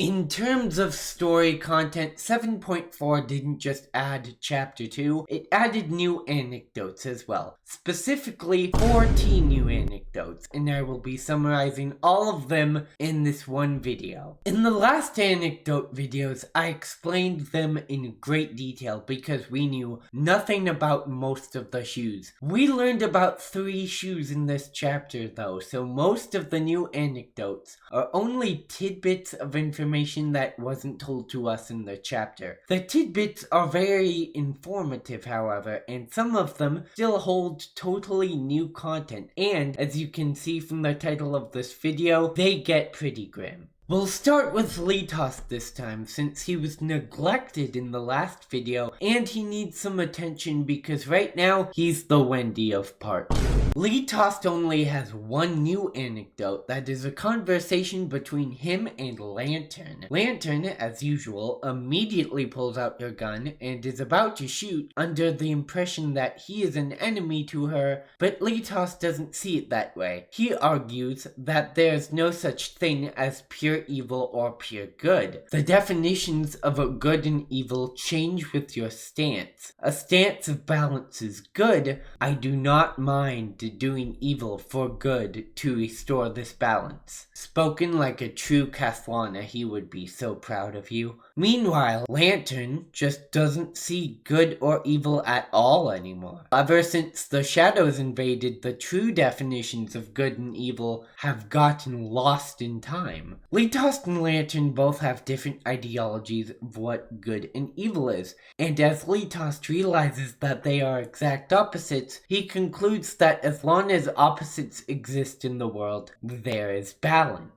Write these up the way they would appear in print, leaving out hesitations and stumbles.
In terms of story content, 7.4 didn't just add Chapter 2, it added new anecdotes as well. Specifically, 14 new anecdotes, and I will be summarizing all of them in this one video. In the last anecdote videos, I explained them in great detail because we knew nothing about most of the shoes. We learned about 3 shoes in this chapter though, so most of the new anecdotes are only tidbits of information that wasn't told to us in the chapter. The tidbits are very informative, however, and some of them still hold totally new content, and as you can see from the title of this video, they get pretty grim. We'll start with Litost this time, since he was neglected in the last video, and he needs some attention because right now, he's the Wendy of part 2. Litost only has one new anecdote that is a conversation between him and Lantern. Lantern, as usual, immediately pulls out her gun and is about to shoot under the impression that he is an enemy to her, but Litost doesn't see it that way. He argues that there's no such thing as pure evil or pure good. The definitions of a good and evil change with your stance. A stance of balance is good. I do not mind doing evil for good to restore this balance. Spoken like a true Kathlana, he would be so proud of you. Meanwhile, Lantern just doesn't see good or evil at all anymore. Ever since the shadows invaded, the true definitions of good and evil have gotten lost in time. Litost and Lantern both have different ideologies of what good and evil is, and as Litost realizes that they are exact opposites, he concludes that as long as opposites exist in the world, there is balance.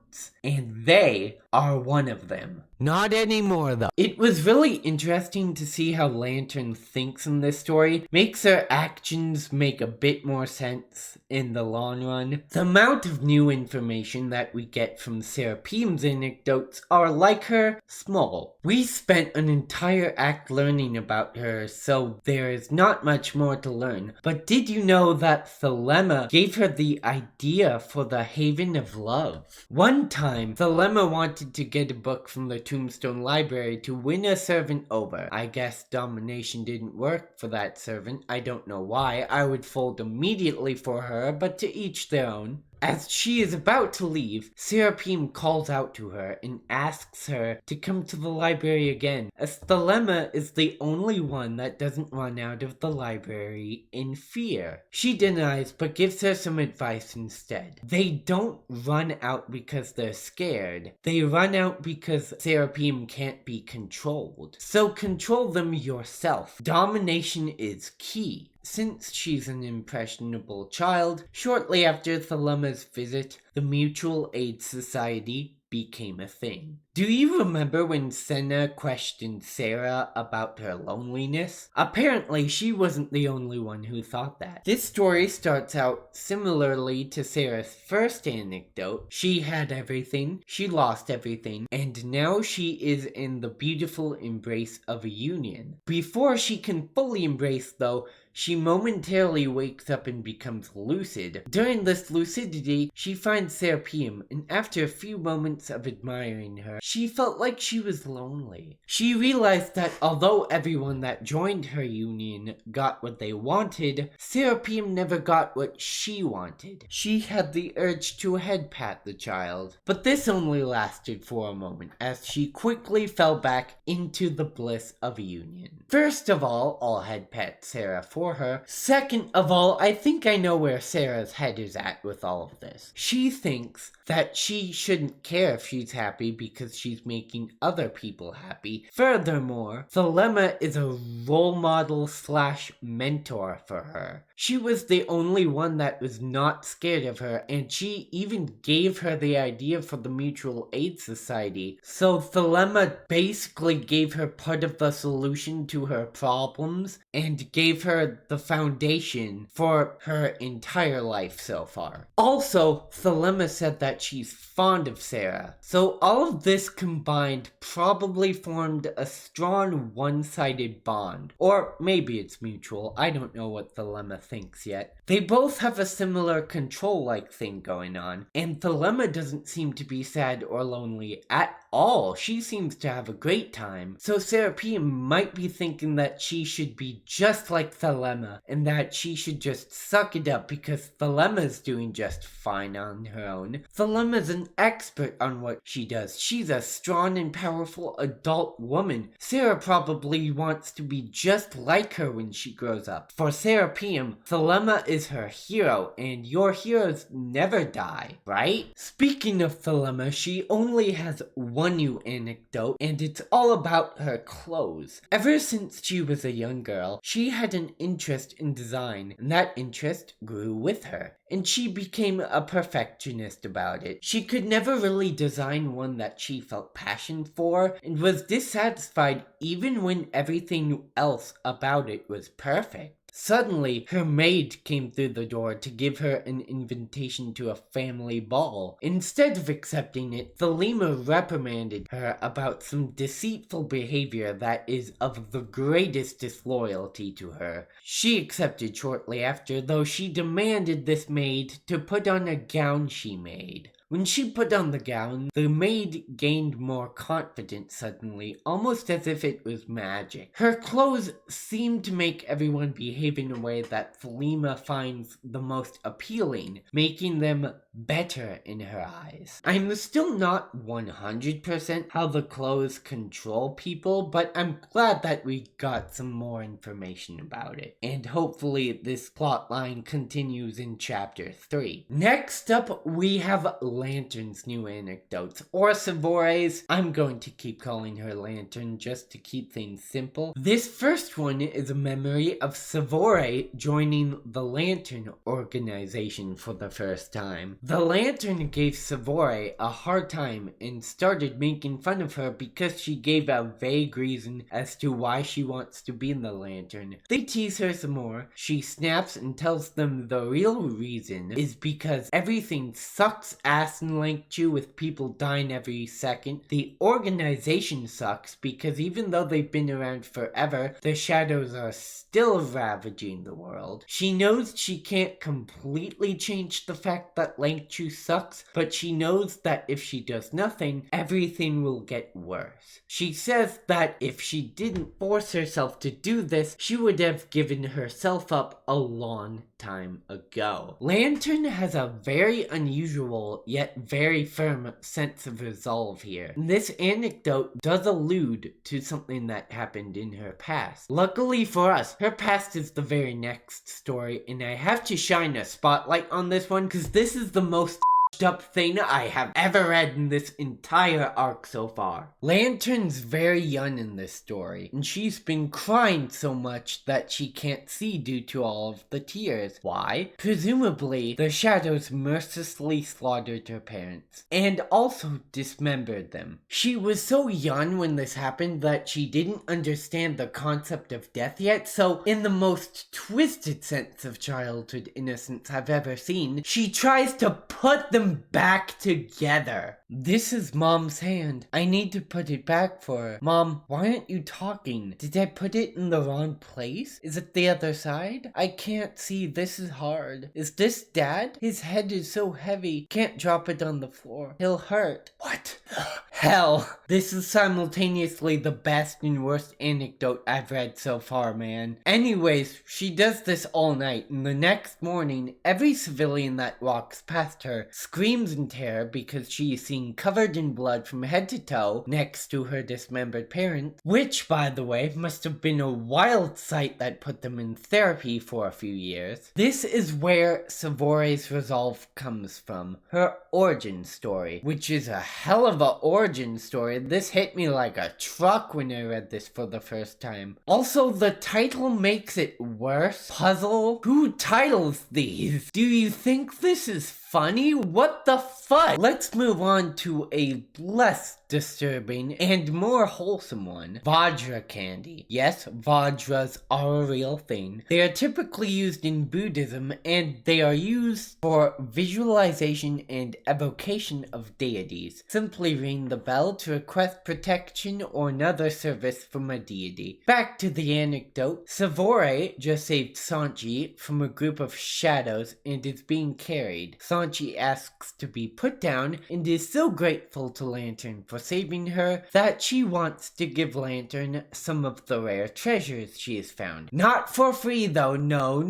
And they are one of them. Not anymore though. It was really interesting to see how Lantern thinks in this story. Makes her actions make a bit more sense in the long run. The amount of new information that we get from Serapeum's anecdotes are, like her, small. We spent an entire act learning about her, so there is not much more to learn. But did you know that Thelema gave her the idea for the Haven of Love? One time, Thelema wanted to get a book from the Tombstone Library to win a servant over. I guess domination didn't work for that servant. I don't know why. I would fold immediately for her, but to each their own. As she is about to leave, Serapeum calls out to her and asks her to come to the library again, as Thelema is the only one that doesn't run out of the library in fear. She denies but gives her some advice instead. They don't run out because they're scared. They run out because Serapeum can't be controlled. So control them yourself. Domination is key. Since she's an impressionable child, shortly after Thelema's visit, the Mutual Aid Society became a thing. Do you remember when Senna questioned Sarah about her loneliness? Apparently, she wasn't the only one who thought that. This story starts out similarly to Sarah's first anecdote. She had everything, she lost everything, and now she is in the beautiful embrace of a union. Before she can fully embrace, though, she momentarily wakes up and becomes lucid. During this lucidity, she finds Serapeum, and after a few moments of admiring her, she felt like she was lonely. She realized that although everyone that joined her union got what they wanted, Serapeum never got what she wanted. She had the urge to head pat the child, but this only lasted for a moment, as she quickly fell back into the bliss of union. First of all, I'll head pat Sarah for her. Second of all, I think I know where Sarah's head is at with all of this. She thinks that she shouldn't care if she's happy because she's making other people happy. Furthermore, Thelema is a role model / mentor for her. She was the only one that was not scared of her, and she even gave her the idea for the Mutual Aid Society. So Thelema basically gave her part of the solution to her problems and gave her her the foundation for her entire life so far. Also, Thelema said that she's fond of Sarah, so all of this combined probably formed a strong one-sided bond. Or maybe it's mutual, I don't know what Thelema thinks yet. They both have a similar control-like thing going on, and Thelema doesn't seem to be sad or lonely at all. She seems to have a great time. So Serapeum might be thinking that she should be just like Thelema, and that she should just suck it up because Thelema's doing just fine on her own. Thelema's an expert on what she does. She's a strong and powerful adult woman. Sarah probably wants to be just like her when she grows up. For Serapeum, Thelema is her hero, and your heroes never die, right? Speaking of Thelema, she only has one new anecdote, and it's all about her clothes. Ever since she was a young girl, she had an interest in design, and that interest grew with her, and she became a perfectionist about it. She could never really design one that she felt passion for, and was dissatisfied even when everything else about it was perfect. Suddenly, her maid came through the door to give her an invitation to a family ball. Instead of accepting it, Thelema reprimanded her about some deceitful behavior that is of the greatest disloyalty to her. She accepted shortly after, though she demanded this maid to put on a gown she made. When she put on the gown, the maid gained more confidence suddenly, almost as if it was magic. Her clothes seemed to make everyone behave in a way that Thelema finds the most appealing, making them better in her eyes. I'm still not 100% how the clothes control people, but I'm glad that we got some more information about it. And hopefully this plotline continues in chapter 3. Next up, we have Lantern's new anecdotes, or Savore's. I'm going to keep calling her Lantern just to keep things simple. This first one is a memory of Savore joining the Lantern organization for the first time. The Lantern gave Savore a hard time and started making fun of her because she gave a vague reason as to why she wants to be in the Lantern. They tease her some more. She snaps and tells them the real reason is because everything sucks ass in Lengchu with people dying every second. The organization sucks because even though they've been around forever, the shadows are still ravaging the world. She knows she can't completely change the fact that Lengchu sucks, but she knows that if she does nothing, everything will get worse. She says that if she didn't force herself to do this, she would have given herself up a long time ago. Lantern has a very unusual yet very firm sense of resolve here. This anecdote does allude to something that happened in her past. Luckily for us, her past is the very next story, and I have to shine a spotlight on this one because this is the most up thing I have ever read in this entire arc so far. Lantern's very young in this story, and she's been crying so much that she can't see due to all of the tears. Why? Presumably, the shadows mercilessly slaughtered her parents, and also dismembered them. She was so young when this happened that she didn't understand the concept of death yet, so in the most twisted sense of childhood innocence I've ever seen, she tries to put them back together. This is Mom's hand. I need to put it back for her. Mom, why aren't you talking? Did I put it in the wrong place? Is it the other side? I can't see. This is hard. Is this Dad? His head is so heavy. Can't drop it on the floor. He'll hurt. What the hell? This is simultaneously the best and worst anecdote I've read so far, man. Anyways, she does this all night, and the next morning, every civilian that walks past her screams in terror because she is seen covered in blood from head to toe next to her dismembered parents, which, by the way, must have been a wild sight that put them in therapy for a few years. This is where Savore's resolve comes from, her origin story, which is a hell of a origin story. This hit me like a truck when I read this for the first time. Also, the title makes it worse. Puzzle? Who titles these? Do you think this is funny? What the fuck? Let's move on to a less disturbing and more wholesome one. Vajra candy. Yes, Vajras are a real thing. They are typically used in Buddhism, and they are used for visualization and evocation of deities. Simply ring the bell to request protection or another service from a deity. Back to the anecdote. Savory just saved Songque from a group of shadows and is being carried. Songque asks to be put down and is so grateful to Lantern for saving her that she wants to give Lantern some of the rare treasures she has found. Not for free though, no.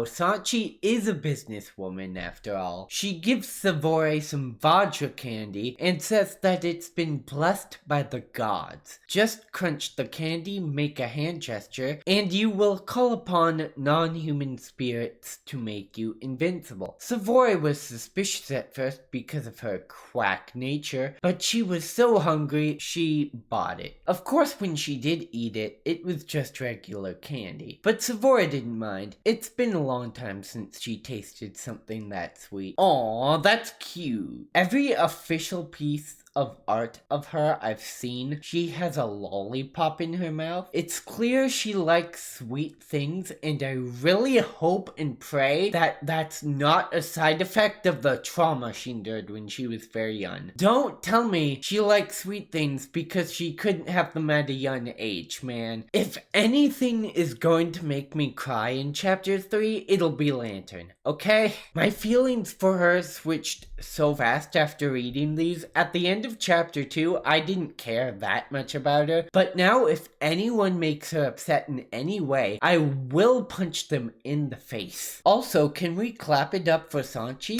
Songque is a businesswoman after all. She gives Savory some Vajra candy and says that it's been blessed by the gods. Just crunch the candy, make a hand gesture, and you will call upon non-human spirits to make you invincible. Savory was suspicious at first because of her quack nature, but she was so hungry she bought it. Of course, when she did eat it, it was just regular candy. But Savory didn't mind. It's been a long time since she tasted something that sweet. Aw, that's cute. Every official piece of art of her I've seen, she has a lollipop in her mouth. It's clear she likes sweet things, and I really hope and pray that that's not a side effect of the trauma she endured when she was very young. Don't tell me she likes sweet things because she couldn't have them at a young age, man. If anything is going to make me cry in chapter 3, it'll be Lantern, okay? My feelings for her switched so fast after reading these. At the end of chapter 2, I didn't care that much about her, but now if anyone makes her upset in any way, I will punch them in the face. Also, can we clap it up for Songque?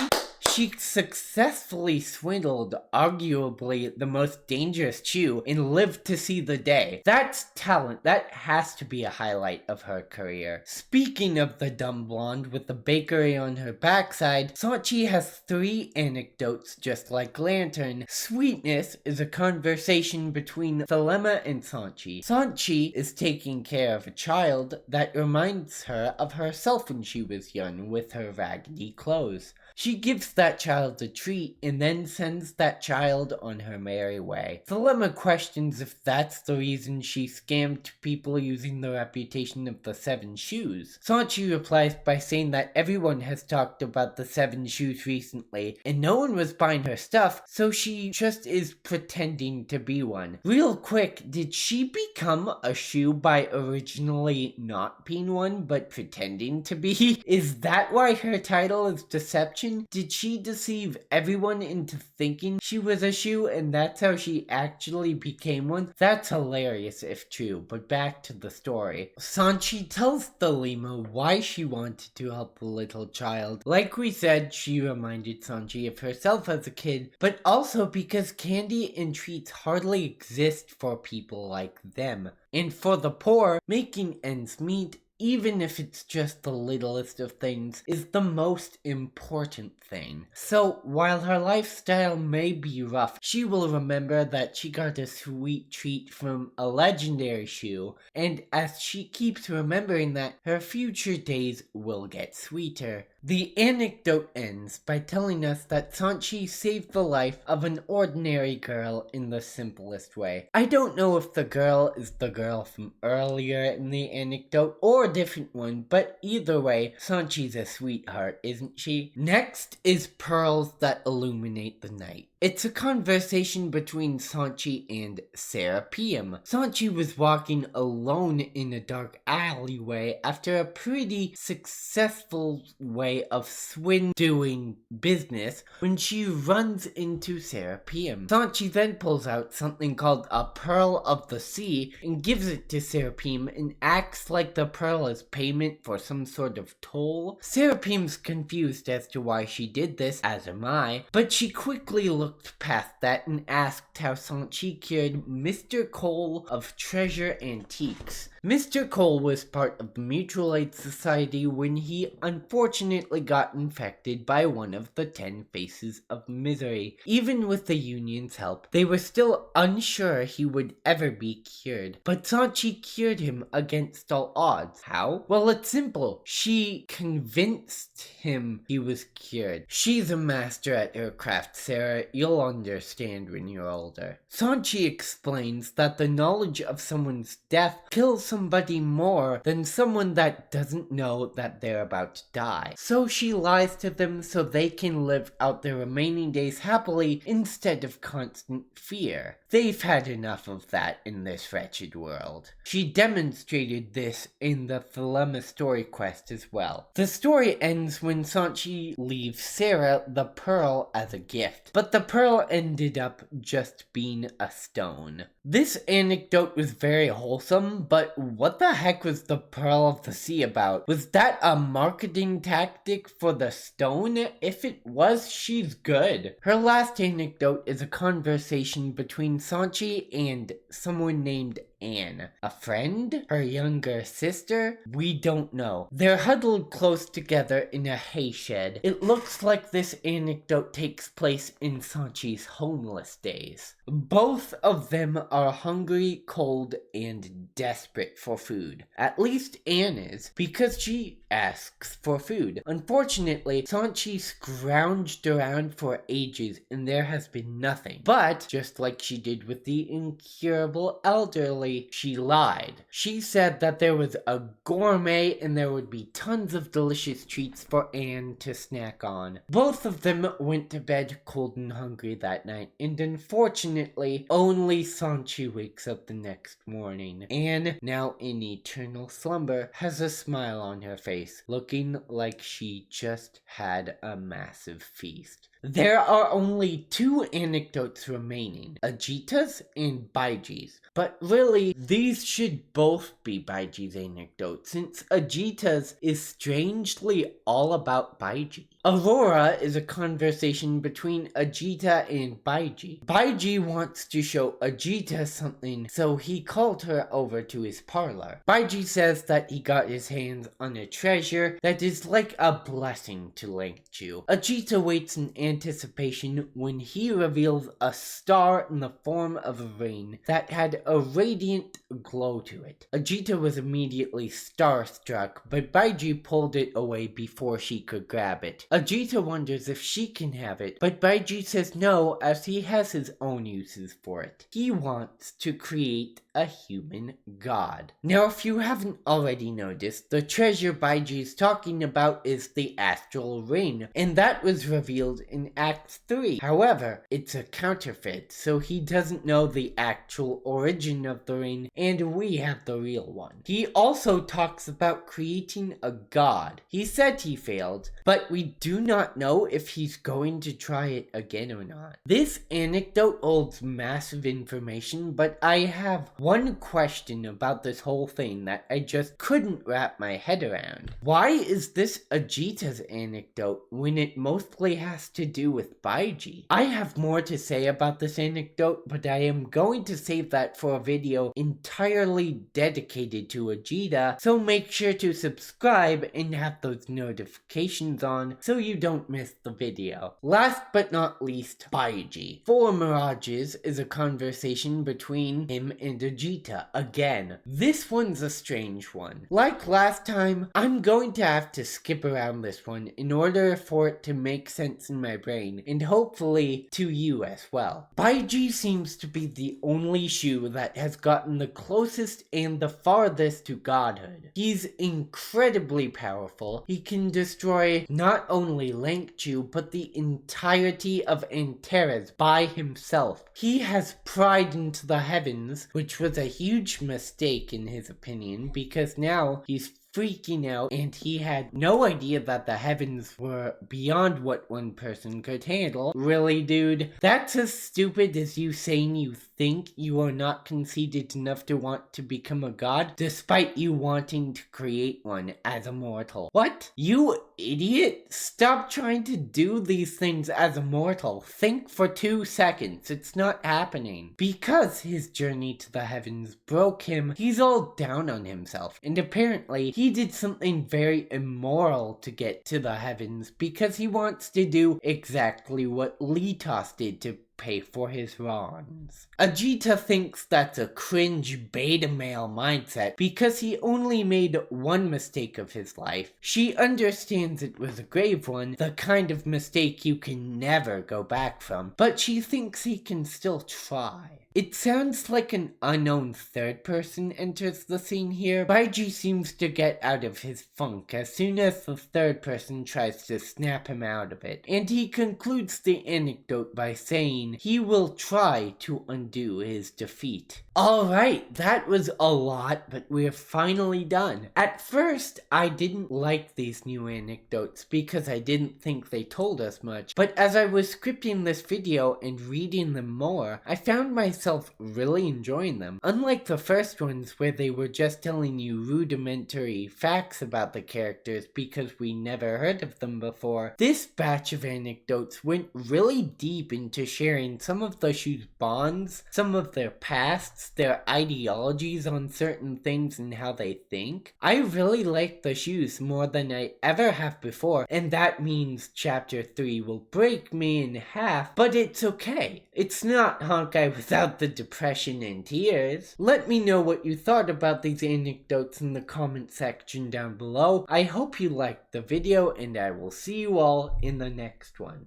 She successfully swindled arguably the most dangerous Chew and lived to see the day. That's talent. That has to be a highlight of her career. Speaking of the dumb blonde with the bakery on her backside, Songque has 3 anecdotes just like Lantern. Sweetness is a conversation between Thelema and Songque. Songque is taking care of a child that reminds her of herself when she was young with her raggedy clothes. She gives that child a treat and then sends that child on her merry way. Thelema questions if that's the reason she scammed people using the reputation of the 7 shoes. Songque replies by saying that everyone has talked about the 7 shoes recently and no one was buying her stuff, so she just is pretending to be one. Real quick, did she become a shoe by originally not being one but pretending to be? Is that why her title is Deception? Did she deceive everyone into thinking she was a shoe and that's how she actually became one? That's hilarious if true, but back to the story. Songque tells Thelema why she wanted to help the little child. Like we said, she reminded Songque of herself as a kid, but also because candy and treats hardly exist for people like them. And for the poor, making ends meet, even if it's just the littlest of things, is the most important thing. So, while her lifestyle may be rough, she will remember that she got a sweet treat from a legendary shoe, and as she keeps remembering that, her future days will get sweeter. The anecdote ends by telling us that Songque saved the life of an ordinary girl in the simplest way. I don't know if the girl is the girl from earlier in the anecdote or a different one, but either way, Songque's a sweetheart, isn't she? Next is Pearls That Illuminate the Night. It's a conversation between Songque and Serapeum. Songque was walking alone in a dark alleyway after a pretty successful way of doing business when she runs into Serapeum. Songque then pulls out something called a Pearl of the Sea and gives it to Serapeum and acts like the pearl is payment for some sort of toll. Serapeum's confused as to why she did this, as am I, but she quickly looked past that and asked how Songque cured Mr. Cole of Treasure Antiques. Mr. Cole was part of the Mutual Aid Society when he unfortunately got infected by one of the 10 Faces of Misery. Even with the union's help, they were still unsure he would ever be cured. But Songque cured him against all odds. How? Well, it's simple. She convinced him he was cured. She's a master at her craft, Sarah. You'll understand when you're older. Songque explains that the knowledge of someone's death kills somebody more than someone that doesn't know that they're about to die. So she lies to them so they can live out their remaining days happily instead of constant fear. They've had enough of that in this wretched world. She demonstrated this in the Thelema story quest as well. The story ends when Songque leaves Sarah the pearl as a gift, but the pearl ended up just being a stone. This anecdote was very wholesome, but what the heck was the Pearl of the Sea about? Was that a marketing tactic for the stone? If it was, she's good. Her last anecdote is a conversation between Songque and someone named Anne. A friend? Her younger sister? We don't know. They're huddled close together in a hay shed. It looks like this anecdote takes place in Songque's homeless days. Both of them are hungry, cold, and desperate for food. At least Anne is, because she asks for food. Unfortunately, Songque scrounged around for ages and there has been nothing. But, just like she did with the incurable elderly, she lied. She said that there was a gourmet and there would be tons of delicious treats for Anne to snack on. Both of them went to bed cold and hungry that night, and unfortunately, only Songque wakes up the next morning. Anne, now in eternal slumber, has a smile on her face, looking like she just had a massive feast. There are only 2 anecdotes remaining, Ajita's and Baiji's. But really, these should both be Baiji's anecdotes, since Ajita's is strangely all about Baiji. Aurora is a conversation between Ajita and Baiji. Baiji wants to show Ajita something, so he called her over to his parlor. Baiji says that he got his hands on a treasure that is like a blessing to Langchu. Ajita waits in anticipation when he reveals a star in the form of a ring that had a radiant glow to it. Ajita was immediately starstruck, but Baiji pulled it away before she could grab it. Ajita wonders if she can have it, but Baiji says no, as he has his own uses for it. He wants to create a human god. Now, if you haven't already noticed, the treasure Baiji is talking about is the astral ring, and that was revealed in Act 3. However, it's a counterfeit, so he doesn't know the actual origin of the ring, and we have the real one. He also talks about creating a god. He said he failed, but we do not know if he's going to try it again or not. This anecdote holds massive information, but I have one question about this whole thing that I just couldn't wrap my head around. Why is this Ajita's anecdote when it mostly has to do with Baiji? I have more to say about this anecdote, but I am going to save that for a video entirely dedicated to Ajita, so make sure to subscribe and have those notifications on so you don't miss the video. Last but not least, Baiji. Four Mirages is a conversation between him and Ajita. Again, this one's a strange one. Like last time, I'm going to have to skip around this one in order for it to make sense in my brain, and hopefully to you as well. Baiji seems to be the only Shu that has gotten the closest and the farthest to godhood. He's incredibly powerful. He can destroy not only Langchu, but the entirety of Antares by himself. He has pried into the heavens, which was a huge mistake in his opinion, because now he's freaking out and he had no idea that the heavens were beyond what one person could handle. Really, dude? That's as stupid as you saying you think you are not conceited enough to want to become a god, despite you wanting to create one as a mortal. What? You idiot? Stop trying to do these things as a mortal. Think for 2 seconds. It's not happening. Because his journey to the heavens broke him, he's all down on himself. And apparently, he did something very immoral to get to the heavens because he wants to do exactly what Litost did to pay for his wrongs. Ajita thinks that's a cringe beta male mindset because he only made one mistake of his life. She understands it was a grave one, the kind of mistake you can never go back from, but she thinks he can still try. It sounds like an unknown third person enters the scene here. Baiji seems to get out of his funk as soon as the third person tries to snap him out of it, and he concludes the anecdote by saying he will try to undo his defeat. Alright, that was a lot, but we're finally done. At first, I didn't like these new anecdotes because I didn't think they told us much, but as I was scripting this video and reading them more, I found myself really enjoying them. Unlike the first ones where they were just telling you rudimentary facts about the characters because we never heard of them before, this batch of anecdotes went really deep into sharing some of the Shu's bonds, some of their pasts, their ideologies on certain things and how they think. I really like the Shus more than I ever have before, and that means chapter 3 will break me in half, but it's okay. It's not Songque without the depression and tears. Let me know what you thought about these anecdotes in the comment section down below. I hope you liked the video, and I will see you all in the next one.